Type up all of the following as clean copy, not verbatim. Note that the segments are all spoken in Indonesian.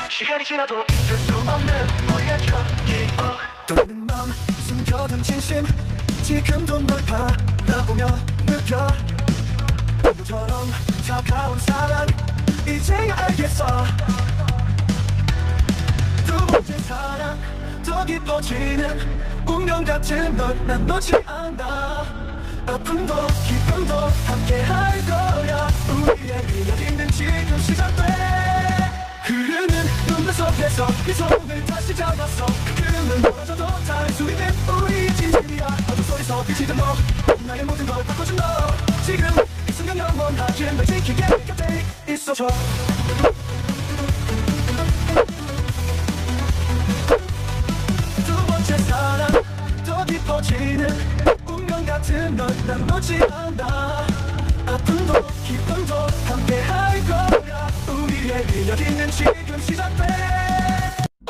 시간이 지나도 잊을 수 없는 우리의 첫 기억 떨리는 맘 숨겨둔 진심 지금도 널 바라보며 느껴 누구처럼 차가운 사랑 이제야 알겠어 두 번째 사랑 더 깊어지는 운명 같은 널 난 놓지 않아 아픔도 기쁨도 함께 할 거야 우리의 미련 있는 지금 시작돼 흐르는 눈물 속에서 이 손을 다시 잡았어 그는 멀어져도 닿을 수 있는 우리 진심이야 어둠 속에서 비치던 너 나의 모든 걸 바꿔준 너 지금 이 순간 영원하게 날 지키게 곁에 있어줘 두 번째 사랑 더 깊어지는 운명 같은 널 난 놓지 않아 아픔도 기쁨도 함께 할 거야 우리의 미련 있는 지금 시작돼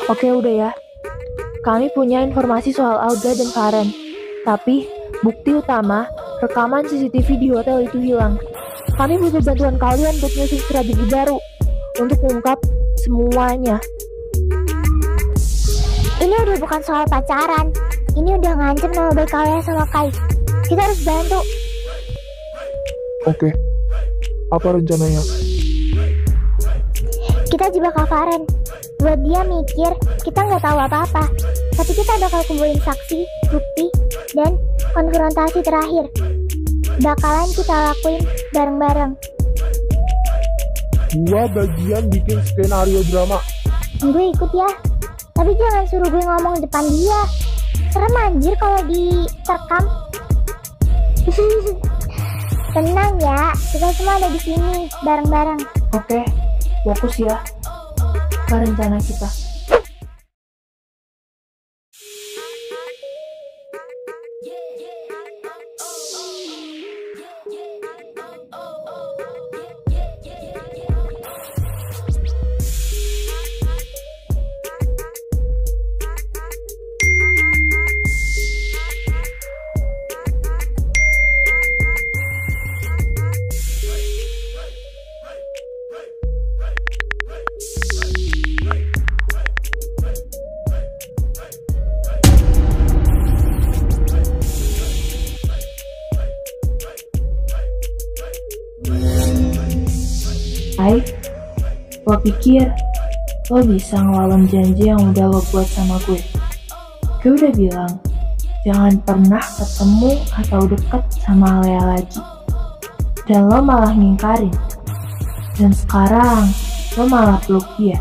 Oke udah ya, kami punya informasi soal Alga dan Faren. Tapi, bukti utama, rekaman CCTV di hotel itu hilang. Kami butuh bantuan kalian untuk nyusun strategi baru, untuk mengungkap semuanya. Ini udah bukan soal pacaran, ini udah ngancem nama baik kalian sama Kai. Kita harus bantu. Oke, apa rencananya? Kita jebak Kak Faren. Buat dia mikir kita nggak tahu apa-apa. Tapi kita bakal kumpulin saksi, bukti, dan konfrontasi terakhir. Bakalan kita lakuin bareng-bareng. Gua bagian bikin skenario drama. Gue ikut ya. Tapi jangan suruh gue ngomong depan dia. Serem anjir kalau diterekam. Tenang ya, kita semua ada di sini bareng-bareng. Oke, fokus ya ke rencana kita. Hai, lo pikir lo bisa ngelawan janji yang udah lo buat sama gue? Gue udah bilang, jangan pernah ketemu atau deket sama Lea lagi. Dan lo malah ngingkarin. Dan sekarang lo malah peluk dia.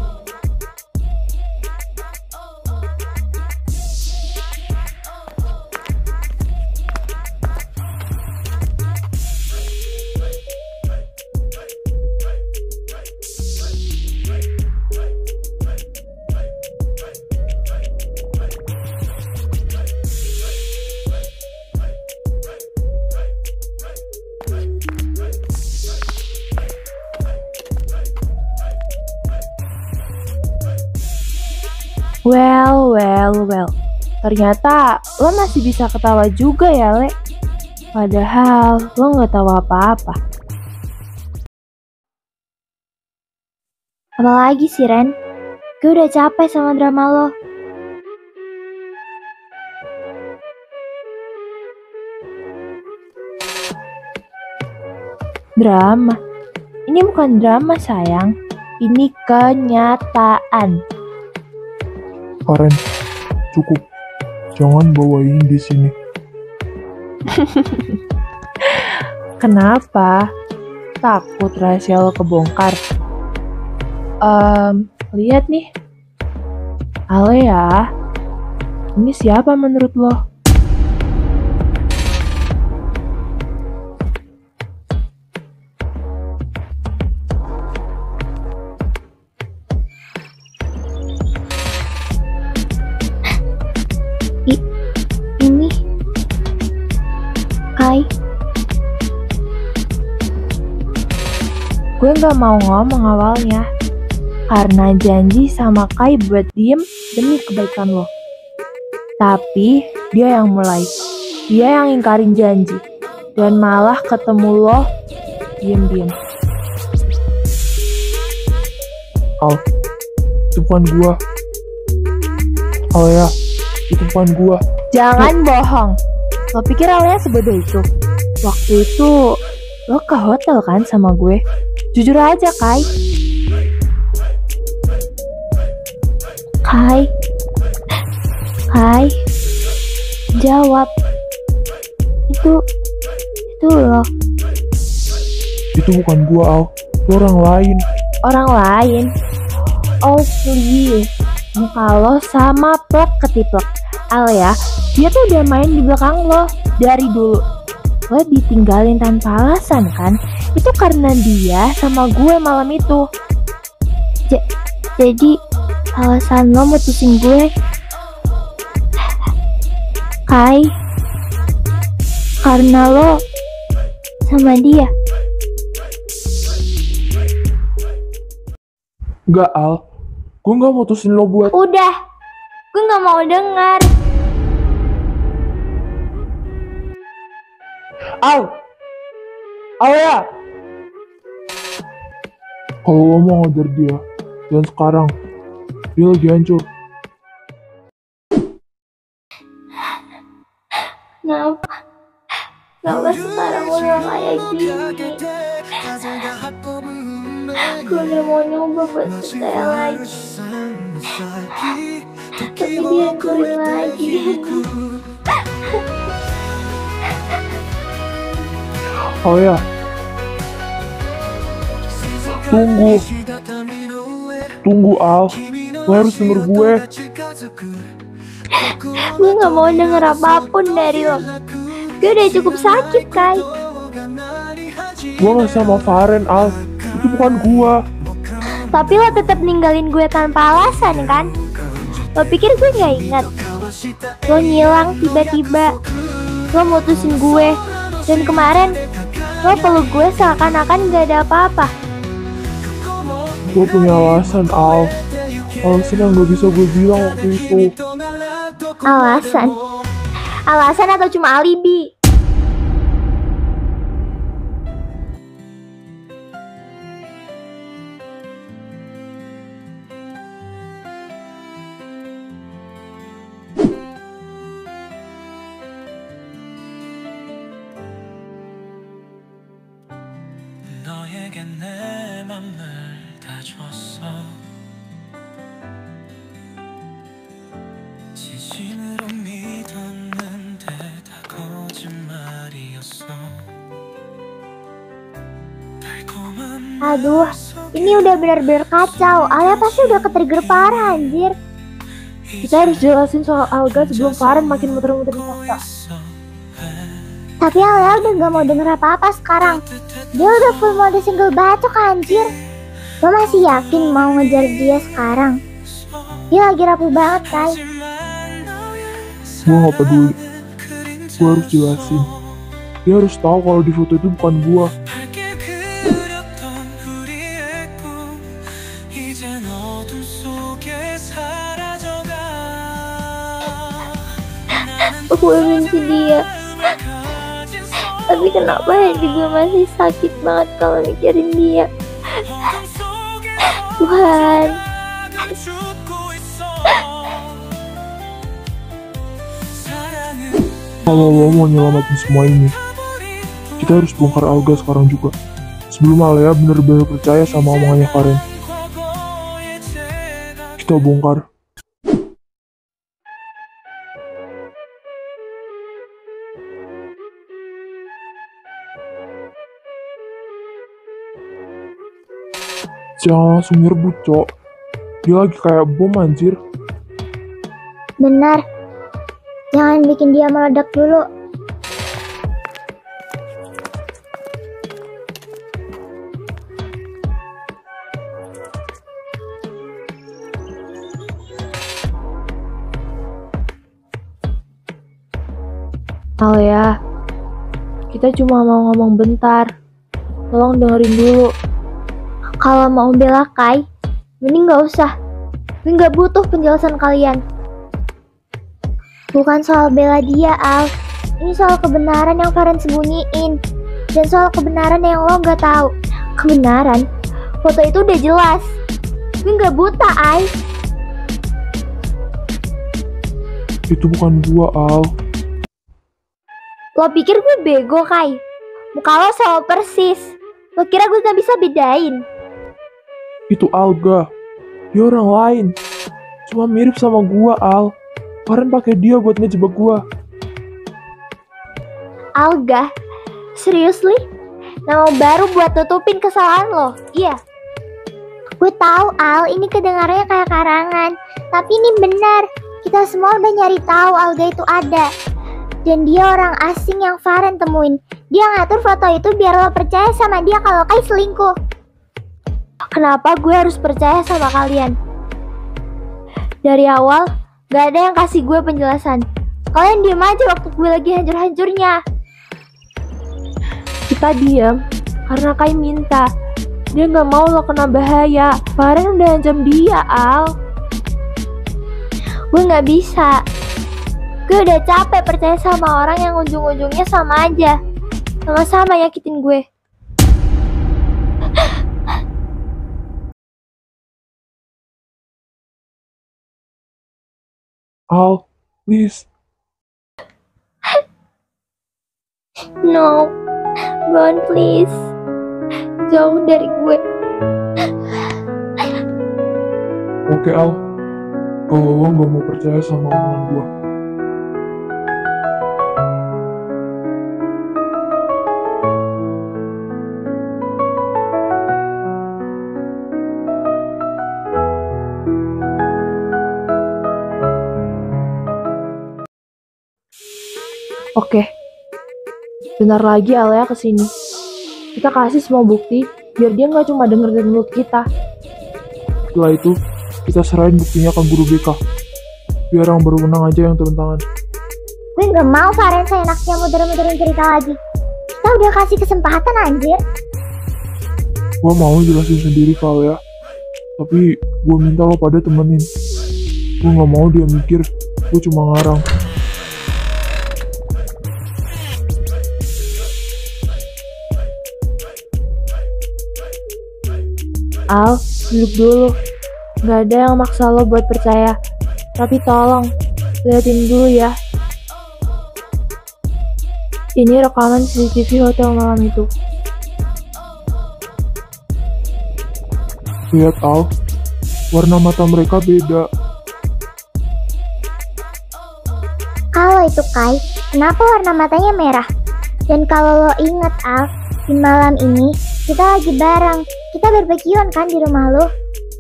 Well. Ternyata lo masih bisa ketawa juga ya, Le. Padahal lo nggak tahu apa-apa. Apalagi sih, Ren? Gue udah capek sama drama lo. Drama? Ini bukan drama, sayang. Ini kenyataan. Faren, cukup. Jangan bawa ini di sini. Kenapa? Takut rahasia lo kebongkar? Lihat nih. Alea, ini siapa menurut lo? Ini Kai. Gue gak mau ngomong awalnya, karena janji sama Kai buat diem demi kebaikan lo. Tapi dia yang mulai, dia yang ingkarin janji. dan malah ketemu lo diem-diem. Al, itu bukan gua. Alea, itu bukan gua. Jangan bohong. Lo pikir Alea sebodoh itu? Waktu itu lo ke hotel kan sama gue? Jujur aja, Kai. Kai, jawab. Itu lo. Itu bukan gua, Al. Itu orang lain. Orang lain? Oh please, muka lo sama plek ketiplek. Alea, dia tuh udah main di belakang lo dari dulu. Lo ditinggalin tanpa alasan kan? Itu karena dia sama gue malam itu. Jadi alasan lo mutusin gue, Kai, karena lo sama dia. Enggak, Al. Gue gak mutusin lo buat... Udah, gue gak mau dengar. Al! Alea! Kalau lo mau ngajar dia, dan sekarang, dia lagi hancur. Kenapa sekarang udah kayak gini? Gue udah mau nyoba buat setia lagi, tapi dia hancurin lagi. Alea, tunggu Al, lo harus denger gue. Gue gak mau denger apapun dari lo. Gue udah cukup sakit, Kai. Gue gak sama Faren, Al. Itu bukan gue. Tapi lo tetap ninggalin gue tanpa alasan kan? Lo pikir gue gak ingat? Lo ngilang tiba-tiba. Lo mutusin gue. Dan kemarin lo peluk gue seakan-akan gak ada apa-apa. Gue punya alasan, Al. Alasan yang gak bisa gue bilang waktu itu. Alasan? Alasan atau cuma alibi? 너에게 내 맘을 다 줬어 진심으로 믿었는데 다 거짓말이었어 달콤한 Aduh, ini udah benar-benar kacau. Alia pasti udah ketrigger parah anjir. Kita harus jelasin soal Alga sebelum Faren makin muter-muter di fakta. Tapi Alia udah gak mau denger apa-apa sekarang. Dia udah full mode single bacok anjir. Lo masih yakin mau ngejar dia sekarang? Dia lagi rapuh banget, Kai. Gue gak peduli. Gue harus jelasin. Dia harus tahu kalau di foto itu bukan gue. 밝게 그렸던 우리의 꿈 이젠 어둠 속에 사라져가 Gue benci dia. Tapi kenapa hati gue masih sakit banget kalau mikirin dia. Tuhan. Kalau lo mau nyelamatin semua ini, kita harus bongkar Alga sekarang juga. Sebelum Alea benar-benar percaya sama omongannya Faren. Kita bongkar. Jangan langsung nyerbu, Cok. Dia lagi kayak bom anjir. Benar. Jangan bikin dia meledak dulu. Alea, kita cuma mau ngomong bentar. Tolong dengerin dulu. Kalau mau bela Kai, mending gak usah. Gue gak butuh penjelasan kalian. Bukan soal bela dia, Al. Ini soal kebenaran yang Faren sembunyiin. Dan soal kebenaran yang lo gak tahu. Kebenaran? Foto itu udah jelas. Gue gak buta, Ai. Itu bukan gua, Al. Lo pikir gue bego, Kai? Muka lo sama persis. Lo kira gue gak bisa bedain? Itu Alga. Dia orang lain. Cuma mirip sama gua, Al. Faren pakai dia buat ngejebak gua. Alga? Seriously? Nama baru buat tutupin kesalahan lo? Iya. Gue tahu, Al, ini kedengarannya kayak karangan. Tapi ini benar. Kita semua udah nyari tahu Alga itu ada. Dan dia orang asing yang Faren temuin. Dia ngatur foto itu biar lo percaya sama dia kalau Kai selingkuh. Kenapa gue harus percaya sama kalian? Dari awal, gak ada yang kasih gue penjelasan. Kalian diem aja waktu gue lagi hancur-hancurnya. Kita diam karena Kai minta. Dia gak mau lo kena bahaya. Faren udah ancam dia, Al. Gue gak bisa. Gue udah capek percaya sama orang yang ujung-ujungnya sama aja. Sama-sama nyakitin gue. Al, please. No, Bron, please. Jauh dari gue. Oke, Al. Kalau lo gak mau percaya sama omongan gua. Oke. Bentar lagi Alea kesini. Kita kasih semua bukti biar dia nggak cuma denger dari mulut kita. Setelah itu, kita serahin buktinya ke guru BK. Biar yang berwenang aja yang turun tangan. Gue gak mau Faren seenaknya muter-muterin cerita lagi. Kita udah kasih kesempatan, anjir. Gua mau jelasin sendiri ke Alea. Tapi gua minta lo pada temenin. Gua gak mau dia mikir gua cuma ngarang. Al, duduk dulu. Gak ada yang maksa lo buat percaya. Tapi tolong, liatin dulu ya. Ini rekaman CCTV hotel malam itu. Lihat, Al. Warna mata mereka beda. Kalau itu Kai, kenapa warna matanya merah? Dan kalau lo inget, Al, di malam ini kita lagi bareng. Kita barbekyuan kan di rumah lo.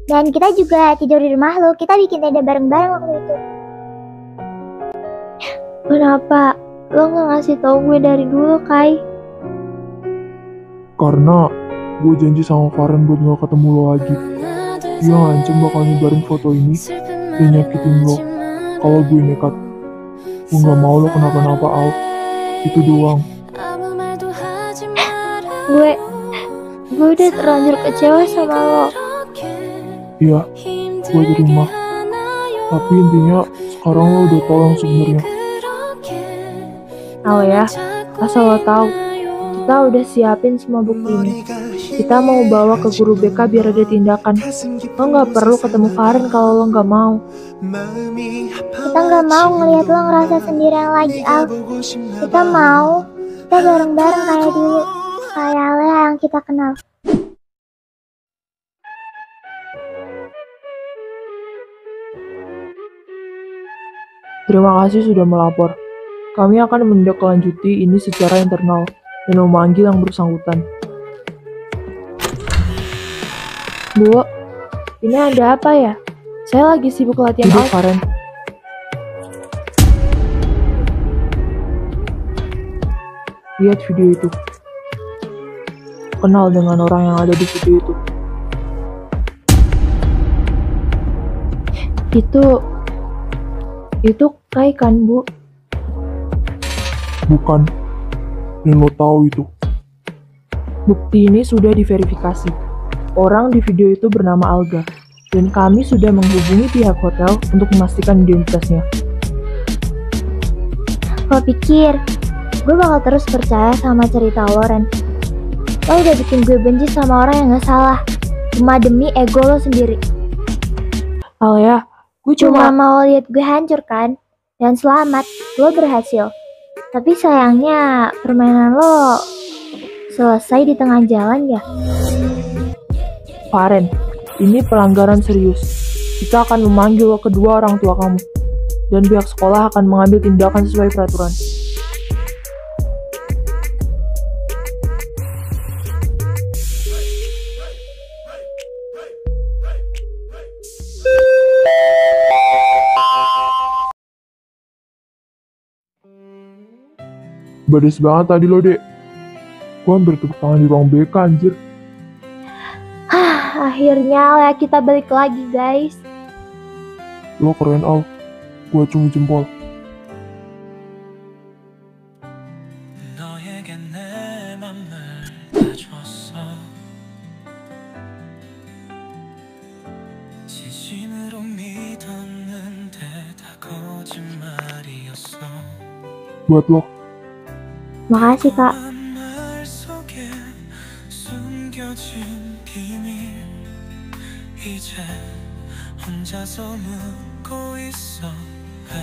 Dan kita juga tidur di rumah lo. Kita bikin tenda bareng-bareng waktu itu. Kenapa lo gak ngasih tau gue dari dulu, Kai? Karena gue janji sama Faren buat gak ketemu lo lagi. Dia ngancem bakal nyebarin foto ini dan nyakitin lo kalau gue nekat. Gue gak mau lo kenapa-napa, Al. Itu doang. Gue udah terlanjur kecewa sama lo. Iya, gue terima. Tapi intinya sekarang lo udah tau yang sebenarnya. Al ya, asal lo tahu, kita udah siapin semua bukti ini. Kita mau bawa ke guru BK biar ada tindakan. Lo gak perlu ketemu Faren kalau lo gak mau. Kita gak mau ngeliat lo ngerasa sendirian lagi, Al. Kita mau kita bareng-bareng kayak dulu. Kayak Alea yang kita kenal. Terima kasih sudah melapor. Kami akan menindaklanjuti ini secara internal dan memanggil yang bersangkutan. Bu, ini ada apa ya? Saya lagi sibuk latihan Duduk, out. Faren. Lihat video itu. Kenal dengan orang yang ada di video itu. Itu Kai kan, Bu? Bukan. Dan lo tahu itu. Bukti ini sudah diverifikasi. Orang di video itu bernama Alga, dan kami sudah menghubungi pihak hotel untuk memastikan identitasnya. Lo pikir Gue bakal terus percaya sama cerita lo, Ren. Lo udah bikin gue benci sama orang yang gak salah, cuma demi ego lo sendiri. Alia, gue Cuma mau lihat gue hancur kan? Dan selamat, lo berhasil. Tapi sayangnya permainan lo selesai di tengah jalan ya. Faren, ini pelanggaran serius. Kita akan memanggil lo kedua orang tua kamu. Dan pihak sekolah akan mengambil tindakan sesuai peraturan. Bades banget tadi lo, Dek. Gua hampir tepuk tangan di ruang BK, anjir. Akhirnya ya kita balik lagi, guys. Lo keren, Al. Gua cumi jempol. 너에게 내 맘을 다 줬어 진심으로 믿었는데 다 거짓말이었어 Buat lo. Makasih, Kak. 말 속에 숨겨진 비밀 이제 혼자서 묻고 있어 왜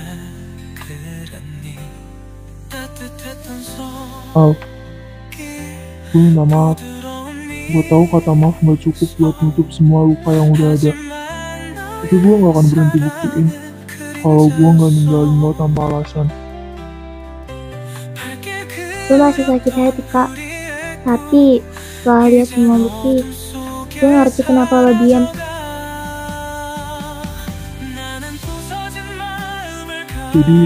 그랬니 따뜻했던 Al, 손길 gue minta maaf. 부드러운 Gue tahu kata maaf gak cukup buat nutup semua luka yang udah ada. Tapi gue gak akan berhenti buktiin kalau gue gak ninggalin lo tanpa alasan. Gue masih sakit hati, Kak. Tapi setelah lihat semua bukti, gue ngerti kenapa lo diam. Jadi,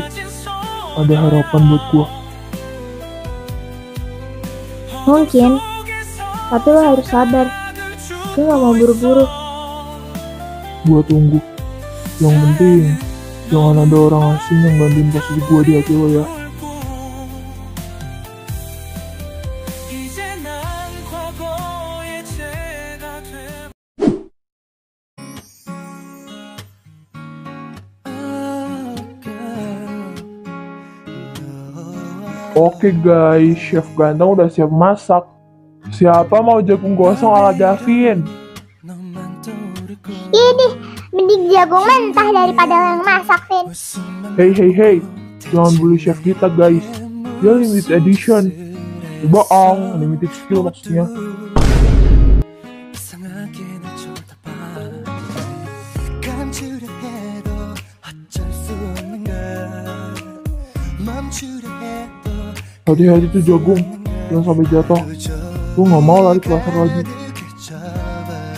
ada harapan buat gue. Mungkin, tapi lo harus sabar. Gue gak mau buru-buru. Gue tunggu. Yang penting, jangan ada orang asing yang gantiin posisi gue di hati lo ya. 이제 난 과거의 죄가 돼 Oke guys, Chef Ganteng udah siap masak. Siapa mau jagung gosong ala Gavin? 너만 떠오르고 Ini, mending jagung mentah daripada yang masak, Vin. Hey, jangan bully chef kita guys. Dia limited edition. Bohong, limited skill maksudnya. 이상하게 날 쳐다봐 감추려 해도 어쩔 수 없는 걸 멈추려 해도 Hati-hati tuh jagung, jangan sampai jatuh. Gue gak mau lari ke pasar lagi.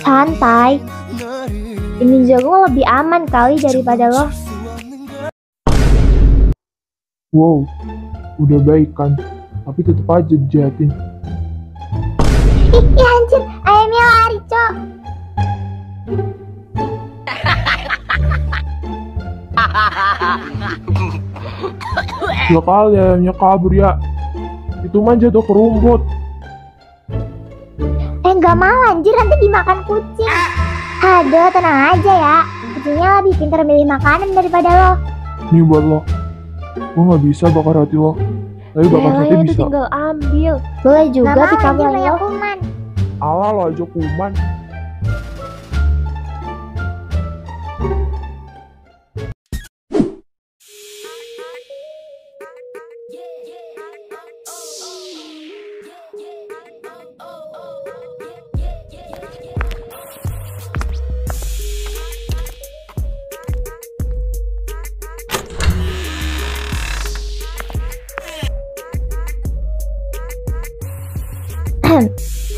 Santai. Ini jagung lebih aman kali daripada lo. Wow, udah baik kan, tapi tetep aja dijahatin. Ih, anjir, ayamnya lari, Cok. Ya kali ayamnya kabur ya. Itu mah jatuh ke rumput. Nggak mau anjir, nanti dimakan kucing. Aduh, tenang aja ya. Kucingnya lebih pintar milih makanan daripada lo. Nih buat lo. Gue gak bisa bakar hati lo. Tapi bakar hati itu bisa. tinggal ambil. Boleh juga, tapi kamu lo. Alah lo aja kuman.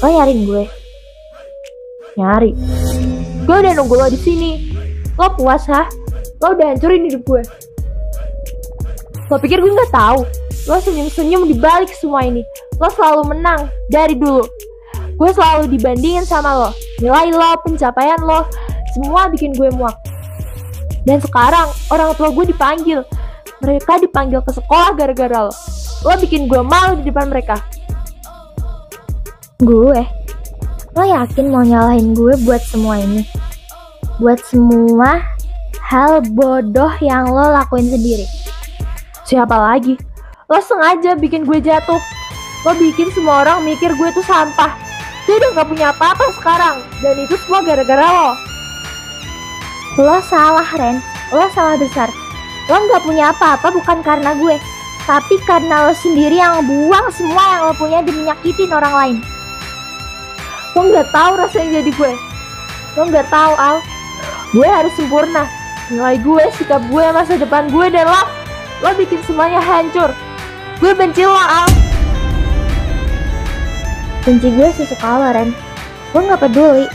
Lo nyariin gue? Nyari. Gue udah nunggu lo di sini. Lo puas, ha? Lo udah hancurin hidup gue. Lo pikir gue nggak tahu? Lo senyum-senyum di balik semua ini. Lo selalu menang dari dulu. Gue selalu dibandingin sama lo. Nilai lo, pencapaian lo, semua bikin gue muak. Dan sekarang orang tua gue dipanggil. Mereka dipanggil ke sekolah gara-gara lo. Lo bikin gue malu di depan mereka. Gue? Lo yakin mau nyalahin gue buat semua ini? Buat semua hal bodoh yang lo lakuin sendiri? Siapa lagi? Lo sengaja bikin gue jatuh. Lo bikin semua orang mikir gue tuh sampah. Gue udah gak punya apa-apa sekarang. Dan itu semua gara-gara lo. Lo salah, Ren. Lo salah besar. Lo gak punya apa-apa bukan karena gue, tapi karena lo sendiri yang buang semua yang lo punya demi nyakitin orang lain. Lo gak tahu rasanya jadi gue. Lo gak tahu, Al. Gue harus sempurna. Nilai gue, sikap gue, masa depan gue, dan lo bikin semuanya hancur. Gue benci lo, Al. Benci gue sesuka lo, Ren. Gue gak peduli.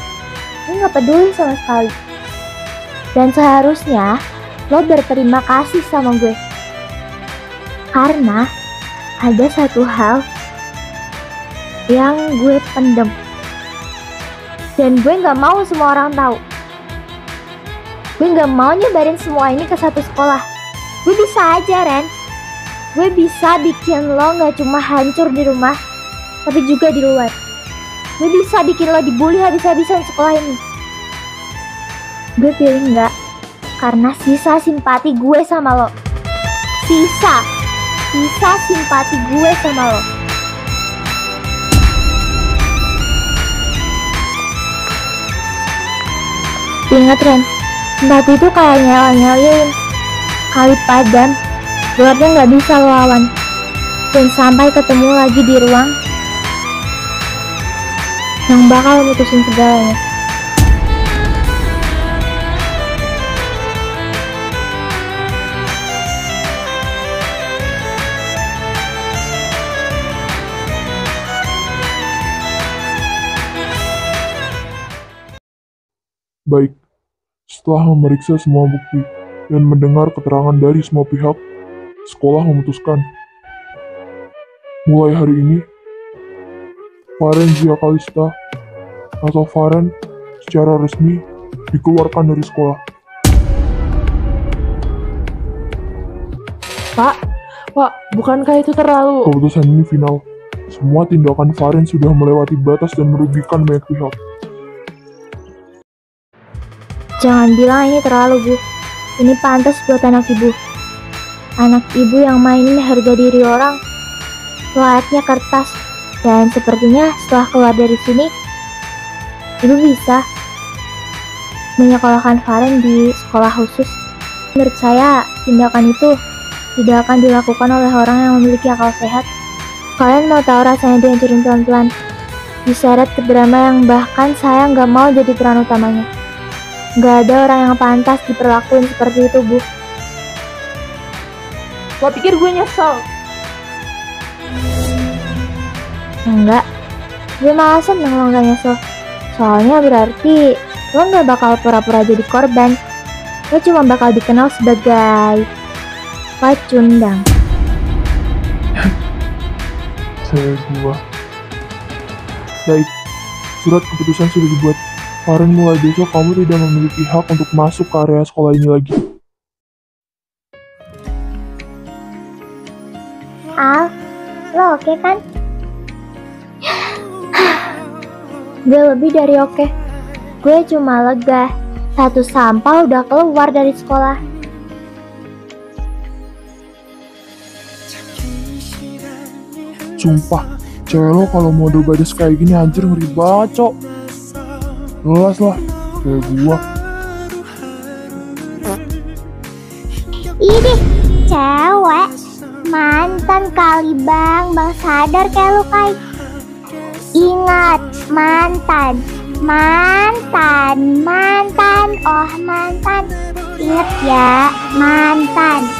Gue gak peduli sama sekali. Dan seharusnya lo berterima kasih sama gue. Karena ada satu hal yang gue pendem. Dan gue gak mau semua orang tahu. Gue gak mau nyebarin semua ini ke satu sekolah. Gue bisa aja, Ren. Gue bisa bikin lo gak cuma hancur di rumah, tapi juga di luar. Gue bisa bikin lo dibully habis-habisan sekolah ini. Gue pilih enggak, karena sisa simpati gue sama lo. Sisa simpati gue sama lo. Ingat, Ren, simpati itu kayak nyala-nyalain kali padam, gelapnya nggak bisa lo lawan. Dan sampai ketemu lagi di ruang yang bakal mutusin segalanya. Baik, setelah memeriksa semua bukti dan mendengar keterangan dari semua pihak, sekolah memutuskan. Mulai hari ini, Faren Zia Kalista atau Faren secara resmi dikeluarkan dari sekolah. Pak, bukankah itu terlalu... Keputusan ini final. Semua tindakan Faren sudah melewati batas dan merugikan banyak pihak. Jangan bilang ini terlalu, Bu. Ini pantas buat anak ibu. Anak ibu yang mainin harga diri orang, layaknya kertas. Dan sepertinya setelah keluar dari sini, ibu bisa menyekolahkan Faren di sekolah khusus. Menurut saya, tindakan itu tidak akan dilakukan oleh orang yang memiliki akal sehat. Kalian mau tahu rasanya dihancurin pelan-pelan, diseret ke drama yang bahkan saya nggak mau jadi peran utamanya. Nggak ada orang yang pantas diperlakuin seperti itu, Bu. Lo pikir gue nyesel? Enggak, gue malah seneng lo gak nyesel. Soalnya berarti lo gak bakal pura-pura jadi korban. Lo cuma bakal dikenal sebagai pecundang. Gua. Baik, surat keputusan sudah dibuat. Faren, mulai besok kamu tidak memiliki hak untuk masuk ke area sekolah ini lagi. Al, lo oke kan? Gue lebih dari oke. Gue cuma lega. Satu sampah udah keluar dari sekolah. Sumpah, cewek lo kalau model badas kayak gini anjir ngeri banget, Cok. Jelas lah, kayak gua. Ini cewek mantan kali bang sadar kayak lu kai. Ingat, mantan, oh mantan. Ingat ya, mantan.